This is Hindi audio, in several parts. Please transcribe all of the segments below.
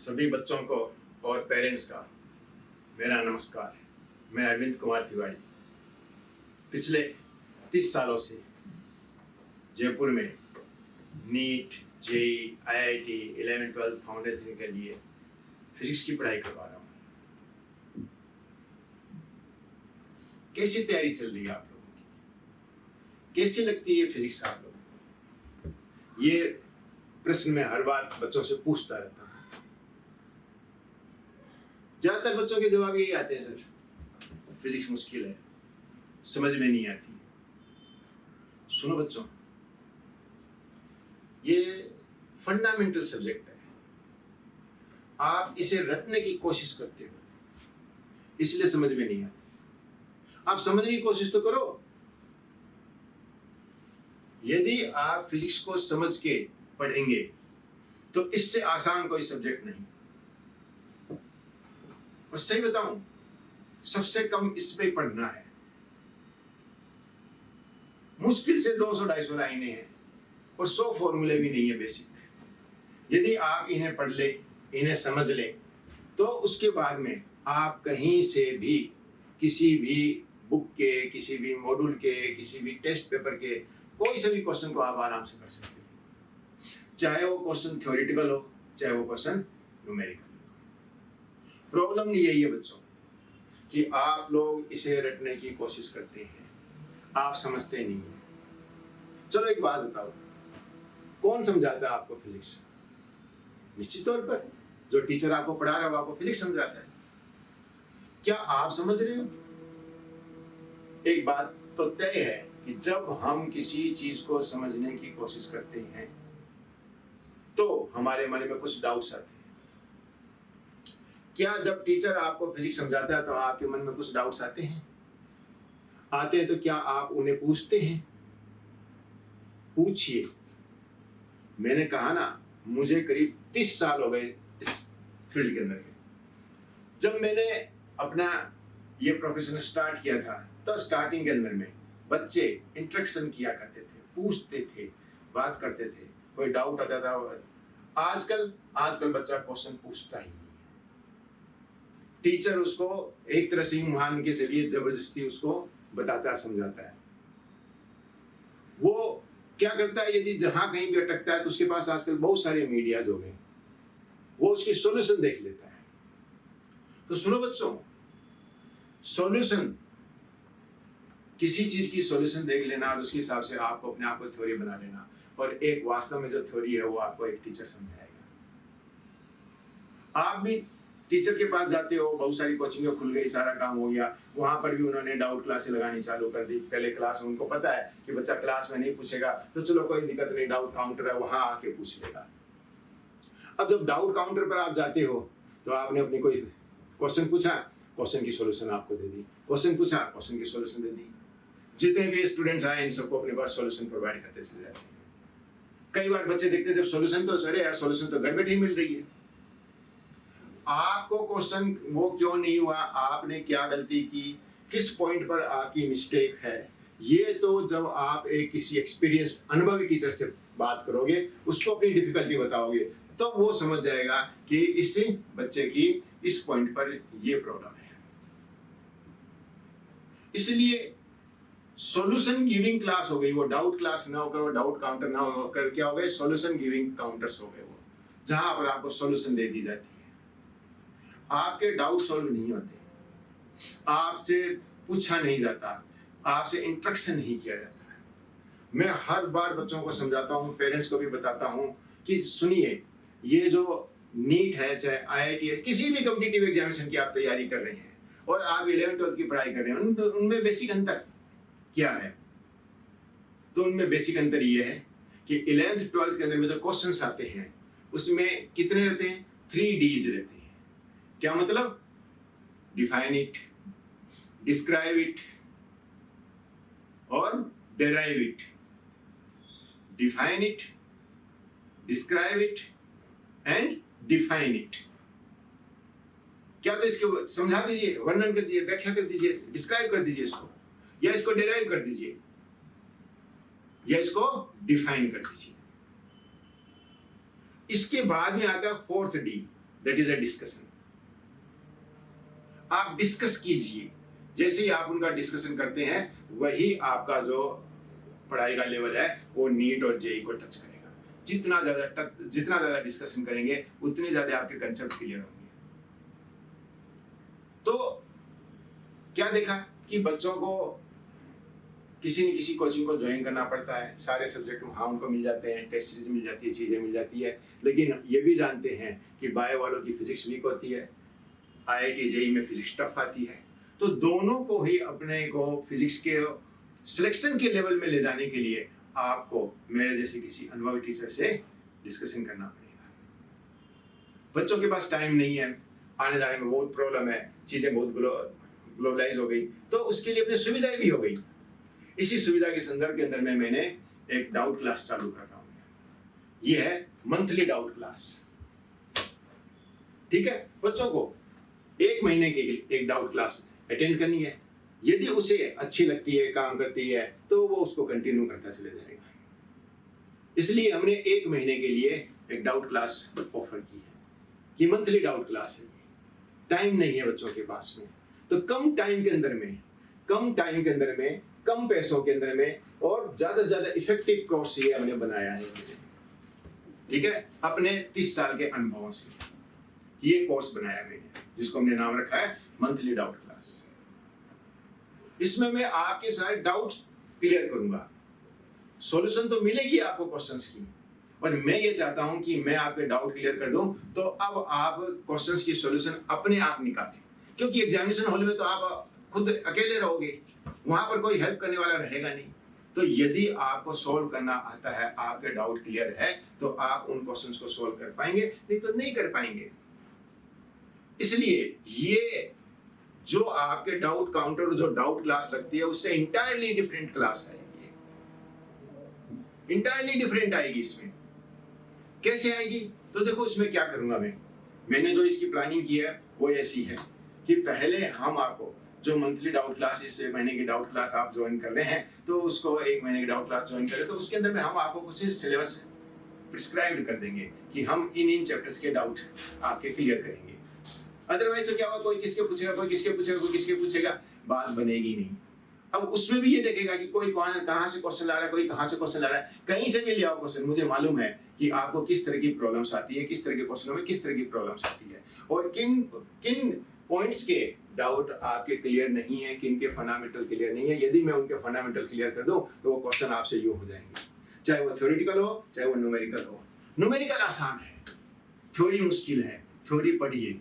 सभी बच्चों को और पेरेंट्स का मेरा नमस्कार। मैं अरविंद कुमार तिवारी पिछले 30 सालों से जयपुर में नीट, जेई, आईआईटी, 11-12 फाउंडेशन के लिए फिजिक्स की पढ़ाई करवा रहा हूँ। कैसी तैयारी चल रही है आप लोगों की? कैसी लगती है फिजिक्स आप लोगों को? ये प्रश्न मैं हर बार बच्चों से पूछता रहता हूँ। ज्यादातर बच्चों के जवाब यही आते हैं, सर फिजिक्स मुश्किल है, समझ में नहीं आती। सुनो बच्चों, ये फंडामेंटल सब्जेक्ट है। आप इसे रटने की कोशिश करते हो, इसलिए समझ में नहीं आती। आप समझने की कोशिश तो करो। यदि आप फिजिक्स को समझ के पढ़ेंगे तो इससे आसान कोई सब्जेक्ट नहीं। और सही बताऊं, सबसे कम इस पे पढ़ना है। मुश्किल से 200-250 लाइनें हैं और 100 फॉर्मूले भी नहीं है बेसिक। यदि आप इन्हें पढ़ ले, इन्हें समझ ले, तो उसके बाद में आप कहीं से भी, किसी भी बुक के, किसी भी मॉड्यूल के, किसी भी टेस्ट पेपर के कोई से भी क्वेश्चन को आप आराम से कर सकते हो। चाहे वो क्वेश्चन थ्योरेटिकल हो, चाहे वो क्वेश्चन न्यूमेरिकल। प्रॉब्लम यही है बच्चों कि आप लोग इसे रटने की कोशिश करते हैं, आप समझते नहीं हैं। चलो एक बात बताओ, कौन समझाता है आपको फिजिक्स? निश्चित तौर पर जो टीचर आपको पढ़ा रहा है वो आपको फिजिक्स समझाता है। क्या आप समझ रहे हो? एक बात तो तय है कि जब हम किसी चीज को समझने की कोशिश करते हैं तो हमारे मन में कुछ डाउट्स आते हैं। क्या जब टीचर आपको फिजिक्स समझाता है तो आपके मन में कुछ डाउट्स आते हैं? आते हैं तो क्या आप उन्हें पूछते हैं? पूछिए। मैंने कहा ना, मुझे करीब 30 साल हो गए इस फील्ड के अंदर। जब मैंने अपना ये प्रोफेशन स्टार्ट किया था तो स्टार्टिंग के अंदर में बच्चे इंटरेक्शन किया करते थे, पूछते थे, बात करते थे, कोई डाउट आता था। आजकल बच्चा क्वेश्चन पूछता ही नहीं है। टीचर उसको एक तरह से मान के चलिए जबरदस्ती उसको बताता, समझाता है। वो क्या करता है, यदि जहां कहीं भी अटकता है तो उसके पास आजकल बहुत सारे मीडियाज हो गए, वो उसकी सॉल्यूशन देख लेता है। तो सुनो बच्चों, सॉल्यूशन, किसी चीज की सॉल्यूशन देख लेना और उसके हिसाब से आपको अपने आप को थ्योरी बना लेना, और एक वास्तव में जो थ्योरी है वो आपको एक टीचर समझाएगा। आप भी टीचर के पास जाते हो, बहुत सारी कोचिंगें खुल गई, सारा काम हो गया, वहां पर भी उन्होंने डाउट क्लासेस लगानी चालू कर दी। पहले क्लास में उनको पता है कि बच्चा क्लास में नहीं पूछेगा तो चलो कोई दिक्कत नहीं, डाउट काउंटर है, वहां आके पूछ लेगा। अब जब डाउट काउंटर पर आप जाते हो तो आपने अपनी कोई क्वेश्चन पूछा, क्वेश्चन की सॉल्यूशन आपको दे दी, क्वेश्चन पूछा, क्वेश्चन की सॉल्यूशन दे दी। जितने भी स्टूडेंट्स आए इन सबको अपने पास सॉल्यूशन प्रोवाइड करते चले जाते हैं। कई बार बच्चे देखते जब सॉल्यूशन तो सर यार सॉल्यूशन तो घर बैठे ही मिल रही है। आपको क्वेश्चन वो क्यों नहीं हुआ, आपने क्या गलती की, किस पॉइंट पर आपकी मिस्टेक है, ये तो जब आप एक किसी एक्सपीरियंस्ड अनुभवी टीचर से बात करोगे, उसको अपनी डिफिकल्टी बताओगे, तो वो समझ जाएगा कि इस बच्चे की इस पॉइंट पर ये प्रॉब्लम है। इसलिए सॉल्यूशन गिविंग क्लास हो गई, वो डाउट क्लास ना होकर, वो डाउट काउंटर ना होकर क्या हो गए, सॉल्यूशन गिविंग काउंटर्स हो गए, वो जहां पर आपको सॉल्यूशन दे दी जाती है। आपके डाउट सॉल्व नहीं होते, आपसे पूछा नहीं जाता, आपसे इंटरेक्शन नहीं किया जाता है। मैं हर बार बच्चों को समझाता हूँ, पेरेंट्स को भी बताता हूँ कि सुनिए, ये जो नीट है, चाहे आईआईटी है, किसी भी कॉम्पिटिटिव एग्जामिनेशन की आप तैयारी कर रहे हैं और आप 11-12 की पढ़ाई कर रहे हैं, उनमें बेसिक अंतर क्या है? तो उनमें बेसिक अंतर ये है कि 11th-12th के अंदर में जो क्वेश्चंस आते हैं उसमें कितने रहते हैं? 3 Ds रहते हैं। क्या मतलब? डिफाइन इट, डिस्क्राइब इट और derive it. Define it, describe it and define it. क्या? तो इसको समझा दीजिए, वर्णन कर दीजिए, व्याख्या कर दीजिए, डिस्क्राइब कर दीजिए इसको, या इसको डेराइव कर दीजिए, या इसको डिफाइन कर दीजिए। इसके बाद में आता है 4th D, that is a discussion. आप डिस्कस कीजिए, जैसे ही आप उनका डिस्कशन करते हैं वही आपका जो पढ़ाई का लेवल है वो नीट और जेई को टच करेगा। जितना ज्यादा डिस्कशन करेंगे उतने ज्यादा आपके कंसेप्ट क्लियर होंगे। तो क्या देखा कि बच्चों को किसी न किसी कोचिंग को ज्वाइन करना पड़ता है, सारे सब्जेक्ट हाँ उनको मिल जाते हैं, टेस्ट सीरीज मिल जाती है, चीजें मिल जाती है, लेकिन ये भी जानते हैं कि बायो वालों की फिजिक्स वीक होती है, IIT जेई में फिजिक्स टफ आती है। तो दोनों को ही अपने को फिजिक्स के सिलेक्शन के लेवल में ले जाने के लिए आपको मेरे जैसे किसी अनुभवी टीचर से डिस्कशन करना पड़ेगा। बच्चों के पास टाइम नहीं है, आने जाने में बहुत प्रॉब्लम है, चीजें बहुत ग्लोबलाइज हो गई, तो उसके लिए अपनी सुविधाएं भी हो गई। इसी सुविधा के संदर्भ के अंदर में मैंने एक डाउट क्लास चालू कर रहा हूं। ये है मंथली डाउट क्लास। ठीक है, बच्चों को 1 महीने के लिए एक डाउट क्लास अटेंड करनी है। यदि उसे अच्छी लगती है, काम करती है, तो वो उसको कंटिन्यू करता चले जाएगा। इसलिए हमने 1 महीने के लिए एक डाउट क्लास ऑफर की है कि मंथली डाउट क्लास है। टाइम नहीं है बच्चों के पास में, तो कम टाइम के अंदर में कम पैसों के अंदर में और ज्यादा से ज्यादा इफेक्टिव कोर्स ये हमने बनाया है। ठीक है, अपने 30 साल के अनुभवों से ये कोर्स बनाया मैंने, जिसको हमने नाम रखा है मंथली डाउट क्लास। इसमें मैं आपके सारे डाउट्स क्लियर करूंगा, सॉल्यूशन तो मिलेगी आपको क्वेश्चंस की, और मैं ये चाहता हूं कि मैं आपके डाउट क्लियर कर दूं तो अब आप क्वेश्चंस की सॉल्यूशन अपने आप निकालें। क्योंकि एग्जामिनेशन हॉल में तो आप खुद अकेले रहोगे, वहां पर कोई हेल्प करने वाला रहेगा नहीं। तो यदि आपको सोल्व करना आता है, आपके डाउट क्लियर है, तो आप उन क्वेश्चंस को सोल्व कर पाएंगे, नहीं तो नहीं कर पाएंगे। इसलिए ये जो आपके डाउट काउंटर, जो डाउट क्लास लगती है, उससे इंटायरली डिफरेंट क्लास आएगी, इंटायरली डिफरेंट आएगी। इसमें कैसे आएगी? तो देखो इसमें क्या करूंगा मैंने जो इसकी प्लानिंग की है वो ऐसी है कि पहले हम आपको जो मंथली डाउट क्लास, इस महीने की डाउट क्लास आप ज्वाइन कर रहे हैं, तो उसको 1 महीने की डाउट क्लास ज्वाइन करें, तो उसके अंदर में हम आपको कुछ सिलेबस प्रिस्क्राइब कर देंगे कि हम इन चैप्टर्स के डाउट आपके क्लियर करेंगे। अदरवाइज तो क्या होगा, कोई किसके पूछेगा, कोई किसके पूछेगा, बात बनेगी नहीं। अब उसमें भी ये देखेगा कि कोई कहाँ से क्वेश्चन ला रहा है, कोई कहाँ से क्वेश्चन ला रहा है, कहीं से भी ले आओ क्वेश्चन। मुझे मालूम है कि आपको किस तरह की प्रॉब्लम्स आती है, किस तरह के क्वेश्चनों में किस तरह की प्रॉब्लम्स आती है, और किन पॉइंट्स के डाउट आपके क्लियर नहीं है, किन के फंडामेंटल क्लियर नहीं है। यदि मैं उनके फंडामेंटल क्लियर कर दूं तो वो क्वेश्चन आपसे यूं हो जाएंगे, चाहे वो थ्योरेटिकल हो चाहे वो न्यूमेरिकल हो। न्यूमेरिकल आसान है, थ्योरी मुश्किल है, थ्योरी पढ़िए।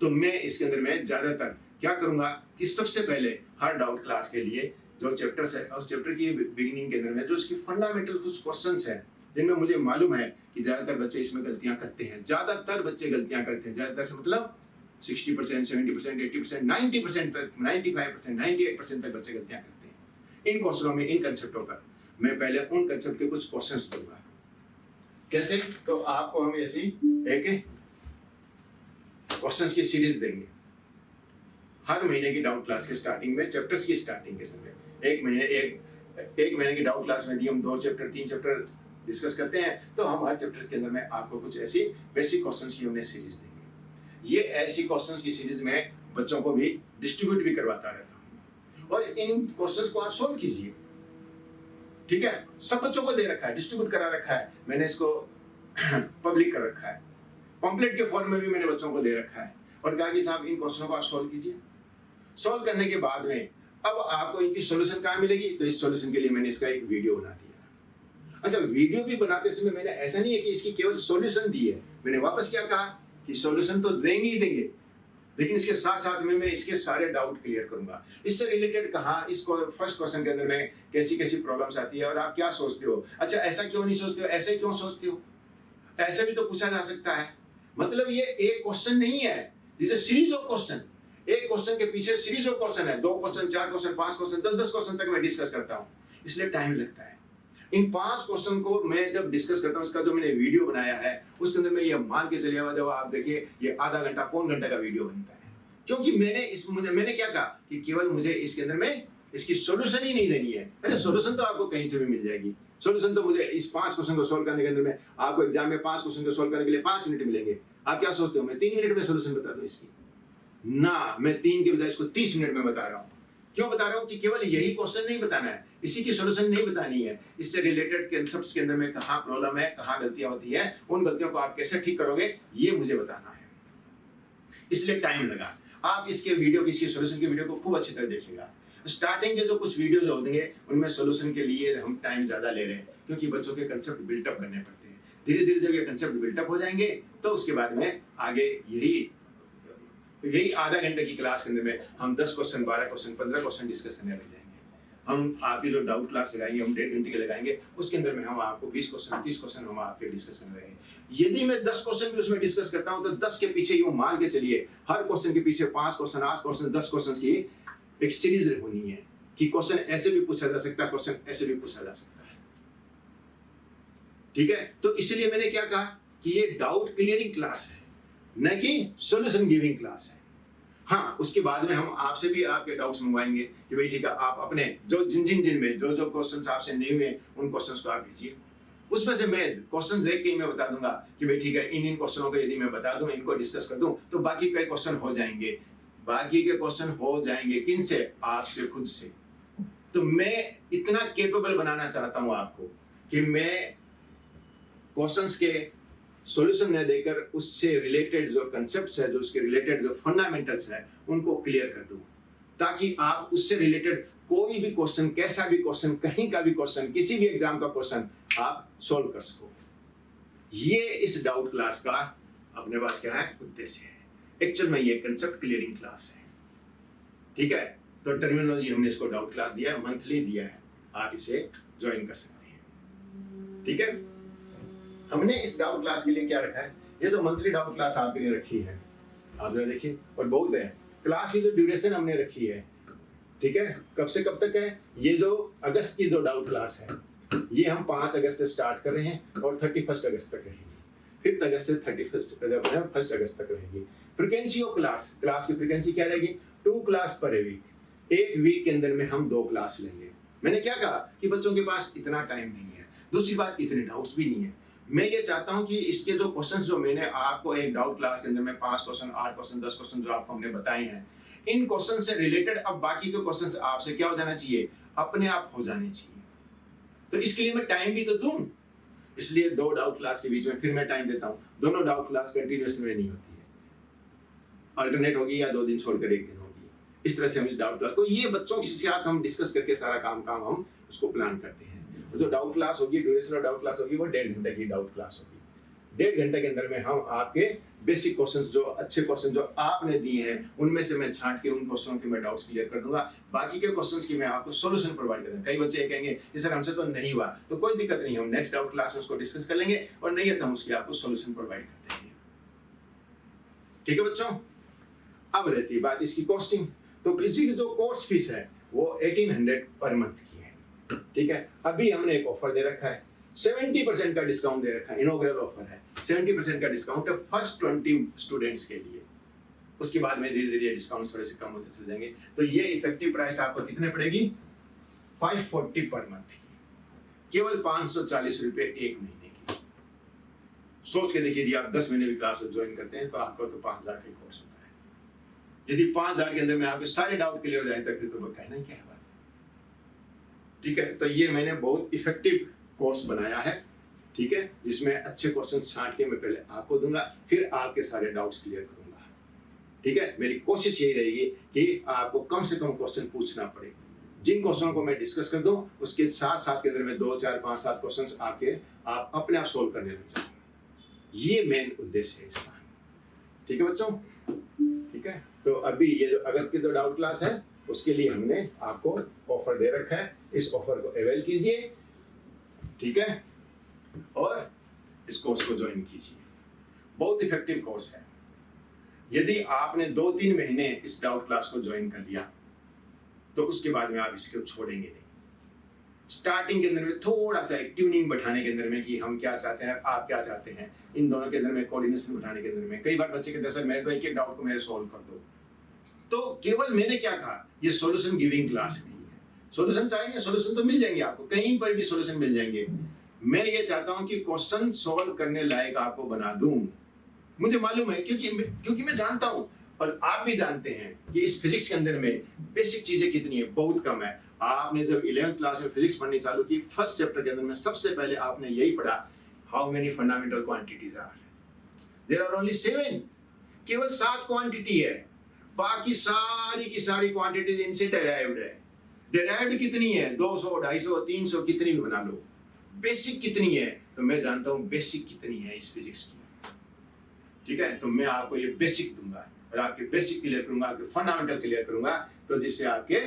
तो मैं इसके अंदर में ज्यादातर क्या करूंगा कि सबसे पहले हर डाउट क्लास के लिए जो चैप्टर्स है, उस चैप्टर की बिगिनिंग के अंदर में जो इसकी फंडामेंटल कुछ क्वेश्चंस हैं, जिनमें मुझे मालूम है कि ज्यादातर बच्चे इसमें गलतियां करते हैं, ज्यादातर बच्चे गलतियां करते हैं, ज्यादातर से मतलब 60%, 70%, 80%, 90% तक, 95%, 98% तक बच्चे गलतियां करते हैं। इन क्वेश्चनों में, इन कंसेप्टों पर मैं पहले उन कंसेप्ट के कुछ क्वेश्चंस दूंगा। कैसे? तो आपको हम ऐसी एक क्वेश्चंस की सीरीज देंगे हर महीने की डाउट क्लास के स्टार्टिंग में, चैप्टर्स की स्टार्टिंग के समय। एक महीने की डाउट क्लास में दी हम 2 चैप्टर 3 चैप्टर डिस्कस करते हैं, तो हम हर चैप्टर्स के अंदर में आपको कुछ ऐसी बेसिक क्वेश्चंस की हमने सीरीज देंगे। ये ऐसी क्वेश्चंस की सीरीज में बच्चों को भी डिस्ट्रीब्यूट भी करवाता रहता हूँ, और इन क्वेश्चंस को आप सोल्व कीजिए। ठीक है, सब बच्चों को दे रखा है, डिस्ट्रीब्यूट करा रखा है, मैंने इसको पब्लिक कर रखा है, पॉम्पलेट के फॉर्म में भी मैंने बच्चों को दे रखा है, और कहा कि साहब इन क्वेश्चनों को आप सोल्व कीजिए। सोल्व करने के बाद में अब आपको इनकी सॉल्यूशन कहाँ मिलेगी, तो इस सॉल्यूशन के लिए मैंने इसका एक वीडियो बना दिया। अच्छा, वीडियो भी बनाते समय मैंने ऐसा नहीं है कि इसकी केवल सॉल्यूशन दी है, मैंने वापस क्या कहा कि सॉल्यूशन तो देंगे ही देंगे, लेकिन इसके साथ साथ में मैं इसके सारे डाउट क्लियर करूंगा। इससे रिलेटेड कहाँ, इसको फर्स्ट क्वेश्चन के अंदर में कैसी कैसी प्रॉब्लम्स आती है और आप क्या सोचते हो, अच्छा ऐसा क्यों नहीं सोचते हो, ऐसे क्यों सोचते हो, ऐसे भी तो पूछा जा सकता है। मतलब ये एक क्वेश्चन नहीं है, this is series of question. एक क्वेश्चन के पीछे सीरीज ऑफ क्वेश्चन है, 2 क्वेश्चन, 4 क्वेश्चन, 5 क्वेश्चन, 10 क्वेश्चन तक मैं डिस्कस करता हूँ, इसलिए टाइम लगता है। इन 5 क्वेश्चन को मैं जब डिस्कस करता हूँ, इसका जो मैंने वीडियो बनाया है उसके अंदर मैं ये मान के चलिए जब आप देखिए ये आधा घंटा पौन घंटा का वीडियो बनता है। क्योंकि मैंने क्या कहा कि केवल मुझे इसके अंदर में इसकी सॉल्यूशन ही नहीं देनी है, पहले सॉल्यूशन तो आपको कहीं से भी मिल जाएगी, सॉल्यूशन तो मुझे इस 5 क्वेश्चन को सोल्व करने के अंदर में आपको एग्जाम में 5 क्वेश्चन को सोल्व करने के लिए 5 मिनट मिलेंगे। आप क्या सोचते हो मैं 3 मिनट में सॉल्यूशन बता दूं इसकी? ना, मैं 3 के बजाय इसको 30 मिनट में बता रहा हूं। क्यों बता रहा हूं? कि केवल यही क्वेश्चन नहीं बताना है, इसी की सॉल्यूशन नहीं बतानी है, इससे रिलेटेड कांसेप्ट्स के अंदर में कहां प्रॉब्लम है, कहां गलतियां होती है, उन गलतियों को आप कैसे ठीक करोगे, ये मुझे बताना है। इसलिए टाइम लगा। आप इसके वीडियो की, इसकी सॉल्यूशन की वीडियो को खूब अच्छी तरह देखिएगा। स्टार्टिंग के जो कुछ वीडियोज होंगे उनमें सॉल्यूशन के लिए हम टाइम ज्यादा ले रहे हैं, क्योंकि बच्चों के कंसेप्ट बिल्टअप करने पड़ते हैं। धीरे धीरे जब ये कंसेप्ट बिल्टअप हो जाएंगे तो उसके बाद में आगे यही आधा घंटे की क्लास के अंदर में हम 10 क्वेश्चन, 12 क्वेश्चन, 15 क्वेश्चन डिस्कस करने लग जाएंगे। हम आपकी जो डाउट क्लास लगाएंगे, हम 1.5 घंटे के लगाएंगे, उसके अंदर में हम आपको 20 क्वेश्चन, 30 क्वेश्चन हम आपके डिस्कस करने लगेंगे। यदि मैं 10 क्वेश्चन भी उसमें डिस्कस करता हूं तो 10 के पीछे यूं मान के चलिए हर क्वेश्चन के पीछे 5 क्वेश्चन, 8 क्वेश्चन, 10 क्वेश्चन की एक सीरीज होनी है कि क्वेश्चन ऐसे भी पूछा जा सकता है, क्वेश्चन ऐसे भी पूछा जा सकता है। ठीक है, तो इसलिए मैंने क्या कहा कि ये डाउट क्लियरिंग क्लास है, न कि सॉल्यूशन गिविंग क्लास है। हाँ, उसके बाद में हम आपसे भी आपके डाउट्स मंगवाएंगे कि भाई ठीक है, आप अपने जिन में जो क्वेश्चंस आपसे नहीं हुए उन क्वेश्चंस को आप भेजिए। उसमें से मैं क्वेश्चन देख के मैं बता दूंगा कि भाई ठीक है, इन क्वेश्चनों को यदि मैं बता दूं, इनको डिस्कस कर दूं, तो बाकी कई क्वेश्चन हो जाएंगे। बाकी के क्वेश्चन हो जाएंगे किन से? आपसे खुद से। तो मैं इतना केपेबल बनाना चाहता हूं आपको कि मैं क्वेश्चंस के सॉल्यूशन न देकर उससे रिलेटेड जो कंसेप्ट्स है, जो उसके रिलेटेड जो फंडामेंटल्स है, उनको क्लियर कर दूं, ताकि आप उससे रिलेटेड कोई भी क्वेश्चन, कैसा भी क्वेश्चन, कहीं का भी क्वेश्चन, किसी भी एग्जाम का क्वेश्चन आप सॉल्व कर सको। ये इस डाउट क्लास का अपने पास क्या है, उद्देश्य है। एक्चुअल में ये कंसेप्ट क्लियरिंग क्लास है। ठीक है, तो टर्मिनोलॉजी हमने इसको डाउट क्लास दिया है, मंथली दिया है, आप इसे ज्वाइन कर सकते हैं। ठीक है, हमने इस डाउट क्लास के लिए क्या रखा है, ये जो मंथली डाउट क्लास आपके लिए रखी है, आप जरा देखिए, और बहुत है। क्लास की जो ड्यूरेशन हमने रखी है, ठीक है, कब से कब तक है, ये जो अगस्त की जो डाउट क्लास है, ये हम 5 अगस्त से स्टार्ट कर रहे हैं और 31 अगस्त तक रहेगी। 5 अगस्त से 1 अगस्त तक रहेगी। फ्रीक्वेंसी ऑफ क्लास की फ्रीक्वेंसी क्या रहेगी? 2 क्लास पर वीक। एक वीक के अंदर में हम 2 क्लास लेंगे। मैंने क्या कहा कि बच्चों के पास इतना टाइम नहीं है। दूसरी बात, इतने डाउट्स भी नहीं है। मैं ये चाहता हूं कि इसके जो क्वेश्चंस जो मैंने आपको एक डाउट क्लास के अंदर में 5 क्वेश्चन, 8 क्वेश्चन, 10 क्वेश्चन जो आपको हमने बताए हैं, इन क्वेश्चन से रिलेटेड अब बाकी के क्वेश्चंस आपसे क्या हो जाना चाहिए, अपने आप हो जाने चाहिए। तो इसके लिए मैं टाइम भी तो दूं, इसलिए 2 डाउट क्लास के बीच में फिर मैं टाइम देता हूं। दोनों डाउट क्लास कंटिन्यूअस में नहीं होती है, अल्टरनेट होगी या 2 दिन छोड़कर 1 दिन होगी। इस तरह से हम इस डाउट क्लास को, ये बच्चों के साथ हम डिस्कस करके सारा काम हम उसको प्लान करते हैं। जो डाउट क्लास होगी, ड्यूरेशन ऑफ डाउट क्लास होगी, वो 1.5 घंटे की डाउट क्लास होगी। 1.5 घंटे के अंदर में हम आपके बेसिक क्वेश्चंस, जो अच्छे क्वेश्चन जो आपने दिए हैं, उनमें से मैं छांट के उन क्वेश्चनों के मैं डाउट्स क्लियर कर दूंगा। बाकी के क्वेश्चंस की मैं आपको सॉल्यूशन प्रोवाइड कर दूंगा। कई बच्चे कहेंगे सर हमसे तो नहीं हुआ, तो कोई दिक्कत नहीं, हम नेक्स्ट डाउट क्लास में उसको डिस्कस कर लेंगे, और नहीं है तो हम उसकी आपको सॉल्यूशन प्रोवाइड कर देंगे। ठीक है बच्चों, अब रहती है बात इसकी कॉस्टिंग। तो किसी की जो कोर्स फीस है वो 1800 पर मंथ की है। ठीक है, अभी हमने एक ऑफर दे रखा है, 70% का डिस्काउंट दे रखा है, इनॉग्रल ऑफर है। 70% का डिस्काउंट है फर्स्ट 20 स्टूडेंट्स के लिए। उसके बाद में धीरे धीरे डिस्काउंट थोड़े से कम होते चले जाएंगे। तो ये इफेक्टिव प्राइस आपको कितने पड़ेगी? 540 पर मंथ की, केवल 540 रुपए 1 महीने की। सोच के देखिए, यदि आप 10 महीने भी क्लास ज्वाइन करते हैं तो आपको तो 5000 का कोर्स होता है। यदि 5000 के अंदर में आपके सारे डाउट क्लियर हो जाए तो फिर तो कहना ही क्या है बात। ठीक है, तो ये मैंने बहुत इफेक्टिव कोर्स बनाया है। ठीक है, जिसमें अच्छे क्वेश्चन छांट के मैं पहले आपको दूंगा, फिर आपके सारे डाउट्स क्लियर करूंगा। ठीक है, मेरी कोशिश यही रहेगी कि आपको कम से कम क्वेश्चन पूछना पड़े। जिन क्वेश्चनों को मैं डिस्कस कर दूं, उसके साथ साथ के अंदर में 2, 4, 5, 7 क्वेश्चंस आप अपने आप सोल्व करने लग जाओ। ये मेन उद्देश्य है इसका। ठीक है बच्चों, ठीक है। तो अभी ये जो अगस्त की जो डाउट क्लास है, उसके लिए हमने आपको ऑफर दे रखा है। इस ऑफर को अवेल कीजिए, ठीक है, और इस कोर्स को ज्वाइन कीजिए। बहुत इफेक्टिव कोर्स है। यदि आपने 2-3 महीने इस डाउट क्लास को ज्वाइन कर लिया तो उसके बाद में आप इसको छोड़ेंगे नहीं। स्टार्टिंग के अंदर में थोड़ा सा एक ट्यूनिंग बैठाने के अंदर में कि हम क्या चाहते हैं, आप क्या चाहते हैं, इन दोनों के अंदर में कोऑर्डिनेशन बैठाने के अंदर में। कई बार बच्चे कहते हैं सर मेरे तो एक डाउट को मेरे सोल्व कर दो। तो केवल मैंने क्या कहा, ये सॉल्यूशन गिविंग क्लास नहीं है, सॉल्यूशन चाहिए, सॉल्यूशन तो मिल जाएंगे आपको, कहीं पर भी सॉल्यूशन मिल जाएंगे। मैं ये चाहता हूं कि क्वेश्चन सॉल्व करने लायक आपको बना दूं। मुझे मालूम है क्योंकि मैं जानता हूं और आप भी जानते हैं कि इस फिजिक्स के अंदर में बेसिक चीजें कितनी है, बहुत कम है। आपने जब 11th क्लास में फिजिक्स पढ़नी चालू की, फर्स्ट चैप्टर के अंदर में सबसे पहले आपने यही पढ़ा, how many fundamental quantities are there are only 7। केवल 7 क्वांटिटी है, बाकी सारी की सारी क्वांटिटीज इनसे डेराइव्ड है। डेराइव्ड कितनी है? 200, 250, 300, कितनी भी बना लो। बेसिक कितनी है? तो मैं जानता हूं बेसिक कितनी है इस फिजिक्स की। ठीक है, तो मैं आपको ये बेसिक दूंगा और आपके बेसिक क्लियर करूंगा, आपके फंडामेंटल क्लियर करूंगा, तो जिससे आपके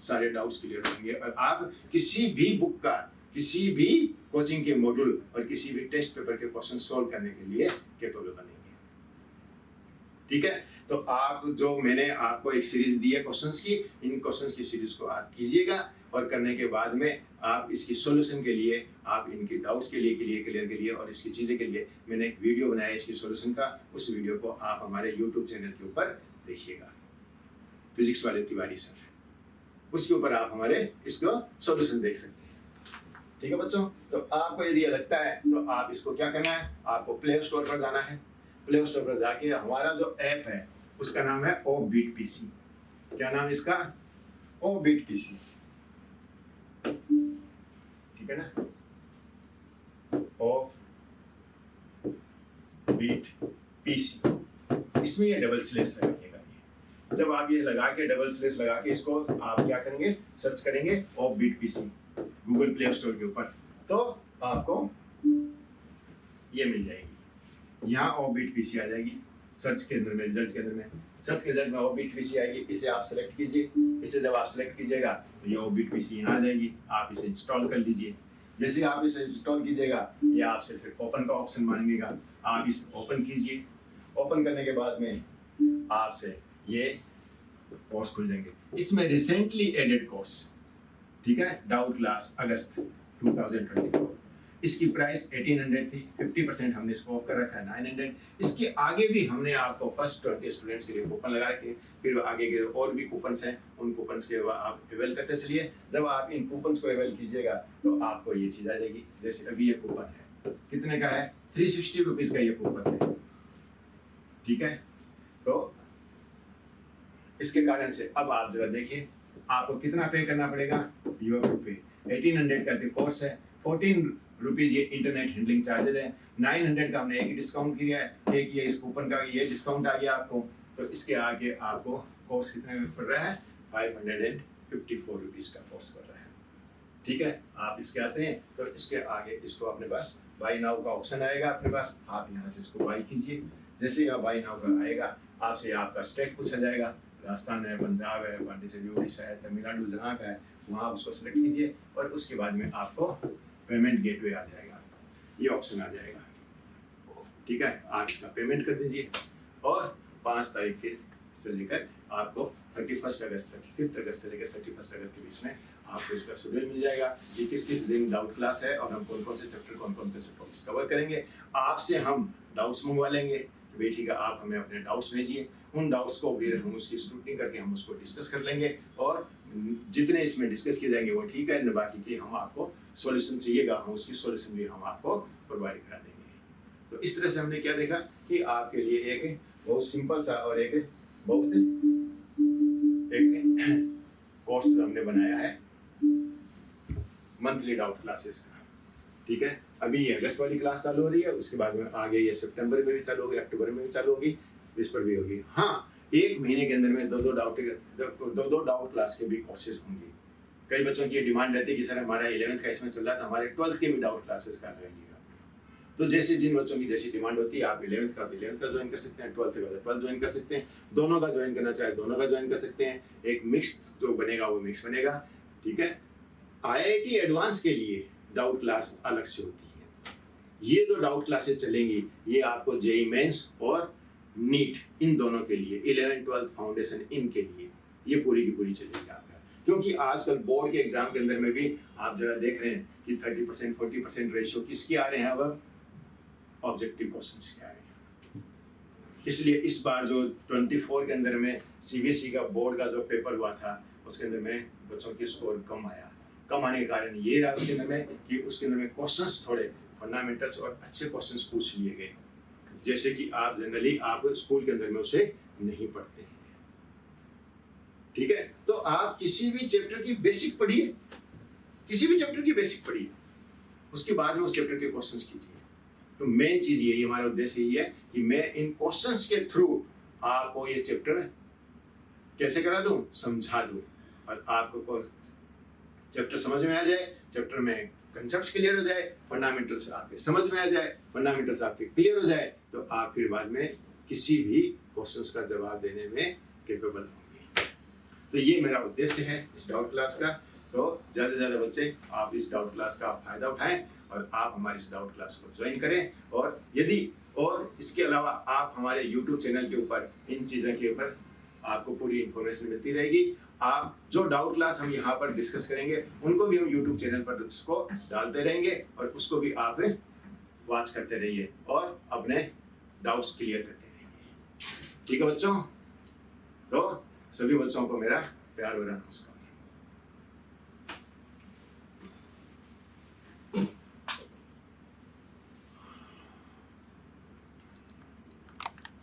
सारे डाउट्स क्लियर होंगे और आप किसी भी बुक का, किसी भी कोचिंग के मॉड्यूल और किसी भी टेस्ट पेपर के क्वेश्चन सॉल्व करने के लिए कैपेबल बनेंगे। ठीक है, तो आप जो मैंने आपको एक सीरीज दी है क्वेश्चंस की, इन क्वेश्चंस की सीरीज को आप कीजिएगा और करने के बाद में आप इसकी सॉल्यूशन के लिए, आप इनकी डाउट्स के लिए क्लियर के लिए और इसकी चीज़ें के लिए मैंने एक वीडियो बनाया है इसकी सॉल्यूशन का। उस वीडियो को आप हमारे यूट्यूब चैनल के ऊपर देखिएगा, फिजिक्स वाले तिवारी सर, उसके ऊपर आप हमारे इसको सॉल्यूशन देख सकते हैं। ठीक है बच्चों, तो आपको यदि लगता है तो आप इसको क्या करना है, आपको प्ले स्टोर पर जाना है। प्ले स्टोर पर जाके हमारा जो ऐप है उसका नाम है ओ बीट पीसी। क्या नाम है इसका? ओ बीट पीसी। ठीक है ना, ओ बीट पीसी। इसमें ये डबल स्लैश लगाइएगा। जब आप ये लगा के डबल स्लैश लगा के इसको आप क्या करेंगे, सर्च करेंगे ओ बीट पीसी गूगल प्ले स्टोर के ऊपर, तो आपको ये मिल जाएगी। यहाँ ओ बीट पीसी आ जाएगी सर्च के अंदर में, रिजल्ट के अंदर में, सर्च के रिजल्ट में ओ बीट पीसी आएगी। इसे आप सेलेक्ट कीजिए। इसे जब आप सेलेक्ट कीजिएगा तो ये ओ बीट पीसी यहाँ आ जाएगी। आप इसे इंस्टॉल कर लीजिए। जैसे आप इसे इंस्टॉल कीजिएगा, ये आपसे फिर ओपन का ऑप्शन मांगेगा। आप इसे ओपन कीजिए। ओपन करने के बाद में आपसे ये कोर्स खुल जाएंगे। इसमें रिसेंटली एडेड कोर्स, ठीक है, डाउट क्लास अगस्त 2024। इसकी प्राइस 1800 थी, 50% हमने इसको ऑफ कर रखा है 900। इसके आगे भी हमने आपको फर्स्ट 20 स्टूडेंट्स के लिए कूपन लगा रखे, फिर आगे के और भी कूपन्स हैं, उन कूपन्स के आप अवेल करते चलिए। जब आप इन कूपन्स को अवेल कीजिएगा तो आपको ये चीज़ आ जाएगी। जैसे अभी ये कूपन है, कितने का है? 360 रुपीज़ का ये कूपन है। ठीक है, तो इसके कारण से अब आप जरा देखिए आपको कितना पे करना पड़ेगा। यू हैव टू पे 1800 का कोर्स है, 14 रुपीज़ ये इंटरनेट हैंडलिंग चार्जेज है, 900 का हमने एक डिस्काउंट किया है, एक ये इस कूपन का ये डिस्काउंट आ गया आपको। तो इसके आगे आपको कोर्स कितने में पड़ रहा है? 554 रुपीज़ का कोर्स पड़ रहा है। ठीक है, आप इसके आते हैं तो इसके आगे इसको अपने पास बाई नाउ का ऑप्शन आएगा अपने पास। आप यहाँ से इसको बाई कीजिए। जैसे ही आप बाई नाउ का आएगा, आपसे आपका स्टेट पूछा जाएगा, राजस्थान है, पंजाब है, पांडिचेरी, उड़ीसा है, तमिलनाडु, जहाँ का है वहाँ उसको सेलेक्ट कीजिए और उसके बाद में आपको पेमेंट गेटवे आ जाएगा, ये ऑप्शन आ जाएगा। ठीक है, आप इसका पेमेंट कर दीजिए और 5 तारीख के से लेकर आपको 31 अगस्त तक, 5 अगस्त से लेकर 31 अगस्त के बीच में आपको इसका शेड्यूल मिल जाएगा कि किस दिन डाउट क्लास है और हम कौन कौन से चैप्टर, कौन कौन से टॉपिक्स कवर करेंगे। आपसे हम डाउट्स मंगवा लेंगे, भाई ठीक है, आप हमें अपने डाउट्स भेजिए। उन डाउट्स को फिर हम उसकी स्क्रूटनी करके हम उसको डिस्कस कर लेंगे और जितने इसमें डिस्कस किए जाएंगे वो ठीक है, बाकी की हम आपको सॉल्यूशन चाहिएगा, हम उसकी सॉल्यूशन भी हम आपको प्रोवाइड करा देंगे। तो इस तरह से हमने क्या देखा कि आपके लिए एक बहुत सिंपल सा और एक बहुत एक कोर्स हमने बनाया है मंथली डाउट क्लासेस का। ठीक है, अभी ये अगस्त वाली क्लास चालू हो रही है, उसके बाद में आगे ये सितंबर में भी चालू होगी, अक्टूबर में भी चालू होगी, इस पर भी होगी। हाँ, एक महीने के अंदर में दो डाउट क्लास के भी कोर्सेज होंगे। कई बच्चों की ये डिमांड रहती है कि सर हमारा 11th का इसमें चल रहा था, हमारे 12th के भी डाउट क्लासेस का लगाइएगा। तो जैसे जिन बच्चों की जैसी डिमांड होती है, आप 11th का ज्वाइन कर सकते हैं, 12th का 12th ज्वाइन कर सकते हैं, दोनों का ज्वाइन करना चाहे दोनों का ज्वाइन कर सकते हैं। एक मिक्स जो बनेगा वो मिक्स बनेगा। ठीक है, IIT एडवांस के लिए डाउट क्लास अलग से होती है। ये जो डाउट क्लासेस चलेंगी ये आपको जेईई मेंस और नीट इन दोनों के लिए, 11th 12th फाउंडेशन इनके लिए ये पूरी की पूरी चलेगी आपका। क्योंकि आजकल बोर्ड के एग्जाम के अंदर में भी आप जरा देख रहे हैं कि 30% 40% रेशियो किसके आ रहे हैं, अब ऑब्जेक्टिव क्वेश्चंस के आ रहे हैं। इसलिए इस बार जो 24 के अंदर में CBSE का बोर्ड का जो पेपर हुआ था उसके अंदर में बच्चों की स्कोर कम आया। कम आने के कारण ये रहा उसके अंदर में कि उसके अंदर में क्वेश्चंस थोड़े फंडामेंटल्स और अच्छे क्वेश्चंस पूछ लिए गए, जैसे कि आप जनरली आप स्कूल के अंदर में उसे नहीं पढ़ते हैं। ठीक है, तो आप किसी भी चैप्टर की बेसिक पढ़िए, किसी भी चैप्टर की बेसिक पढ़िए, उसके बाद में उस चैप्टर के क्वेश्चंस कीजिए। तो मेन चीज यही, हमारा उद्देश्य यही है कि मैं इन क्वेश्चंस के थ्रू आपको ये चैप्टर कैसे करा दूं, समझा दूं, और आपको चैप्टर समझ में आ जाए, चैप्टर में कंसेप्ट्स क्लियर हो जाए, फंडामेंटल्स आपके समझ में आ जाए, फंडामेंटल्स आपके क्लियर हो जाए, तो आप फिर बाद में किसी भी क्वेश्चंस का जवाब देने में कैपेबल होंगे। तो ये मेरा उद्देश्य है इस डाउट क्लास का। तो ज़्यादा से ज़्यादा बच्चे आप इस डाउट क्लास का फायदा उठाएं और आप हमारे इस डाउट क्लास को ज्वाइन करें। और यदि और इसके अलावा आप हमारे यूट्यूब चैनल के ऊपर इन चीज़ों के ऊपर आपको पूरी इन्फॉर्मेशन मिलती रहेगी। आप जो डाउट क्लास हम यहाँ पर डिस्कस करेंगे उनको भी हम यूट्यूब चैनल पर उसको डालते रहेंगे और उसको भी आप वॉच करते रहिए और अपने डाउट्स क्लियर करते रहिए। ठीक है बच्चों, तो सभी बच्चों को मेरा प्यार भरा नमस्कार।